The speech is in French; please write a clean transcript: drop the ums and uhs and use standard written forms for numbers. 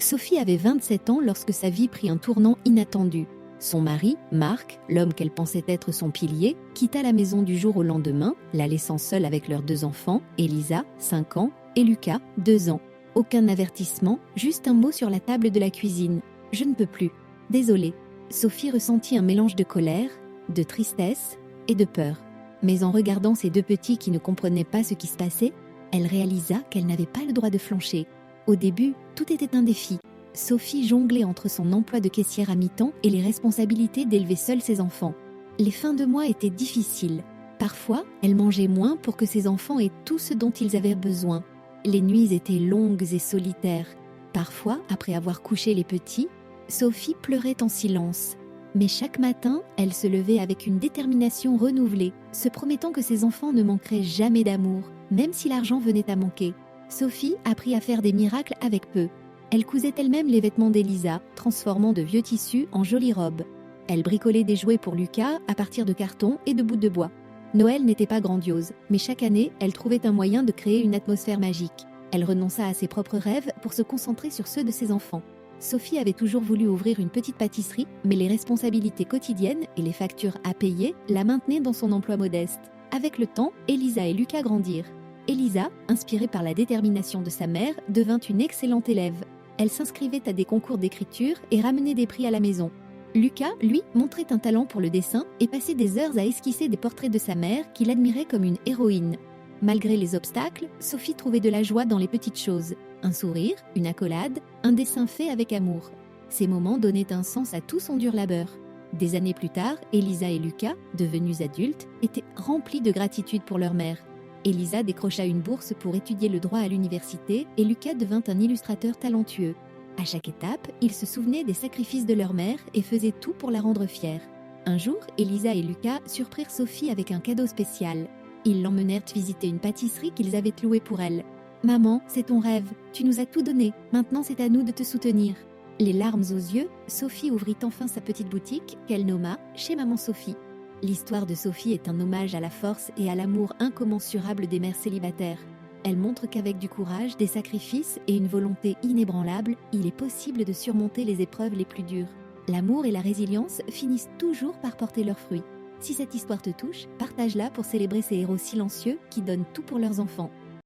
Sophie avait 27 ans lorsque sa vie prit un tournant inattendu. Son mari, Marc, l'homme qu'elle pensait être son pilier, quitta la maison du jour au lendemain, la laissant seule avec leurs 2 enfants, Elisa, 5 ans, et Lucas, 2 ans. Aucun avertissement, juste un mot sur la table de la cuisine. « Je ne peux plus. Désolée. » Sophie ressentit un mélange de colère, de tristesse et de peur. Mais en regardant ses 2 petits qui ne comprenaient pas ce qui se passait, elle réalisa qu'elle n'avait pas le droit de flancher. Au début, tout était un défi. Sophie jonglait entre son emploi de caissière à mi-temps et les responsabilités d'élever seule ses enfants. Les fins de mois étaient difficiles. Parfois, elle mangeait moins pour que ses enfants aient tout ce dont ils avaient besoin. Les nuits étaient longues et solitaires. Parfois, après avoir couché les petits, Sophie pleurait en silence. Mais chaque matin, elle se levait avec une détermination renouvelée, se promettant que ses enfants ne manqueraient jamais d'amour, même si l'argent venait à manquer. Sophie apprit à faire des miracles avec peu. Elle cousait elle-même les vêtements d'Elisa, transformant de vieux tissus en jolies robes. Elle bricolait des jouets pour Lucas à partir de cartons et de bouts de bois. Noël n'était pas grandiose, mais chaque année, elle trouvait un moyen de créer une atmosphère magique. Elle renonça à ses propres rêves pour se concentrer sur ceux de ses enfants. Sophie avait toujours voulu ouvrir une petite pâtisserie, mais les responsabilités quotidiennes et les factures à payer la maintenaient dans son emploi modeste. Avec le temps, Elisa et Lucas grandirent. Elisa, inspirée par la détermination de sa mère, devint une excellente élève. Elle s'inscrivait à des concours d'écriture et ramenait des prix à la maison. Lucas, lui, montrait un talent pour le dessin et passait des heures à esquisser des portraits de sa mère qu'il admirait comme une héroïne. Malgré les obstacles, Sophie trouvait de la joie dans les petites choses. Un sourire, une accolade, un dessin fait avec amour. Ces moments donnaient un sens à tout son dur labeur. Des années plus tard, Elisa et Lucas, devenus adultes, étaient remplis de gratitude pour leur mère. Elisa décrocha une bourse pour étudier le droit à l'université et Lucas devint un illustrateur talentueux. À chaque étape, ils se souvenaient des sacrifices de leur mère et faisaient tout pour la rendre fière. Un jour, Elisa et Lucas surprirent Sophie avec un cadeau spécial. Ils l'emmenèrent visiter une pâtisserie qu'ils avaient louée pour elle. « Maman, c'est ton rêve, tu nous as tout donné, maintenant c'est à nous de te soutenir. » Les larmes aux yeux, Sophie ouvrit enfin sa petite boutique qu'elle nomma « Chez Maman Sophie ». L'histoire de Sophie est un hommage à la force et à l'amour incommensurable des mères célibataires. Elle montre qu'avec du courage, des sacrifices et une volonté inébranlable, il est possible de surmonter les épreuves les plus dures. L'amour et la résilience finissent toujours par porter leurs fruits. Si cette histoire te touche, partage-la pour célébrer ces héros silencieux qui donnent tout pour leurs enfants.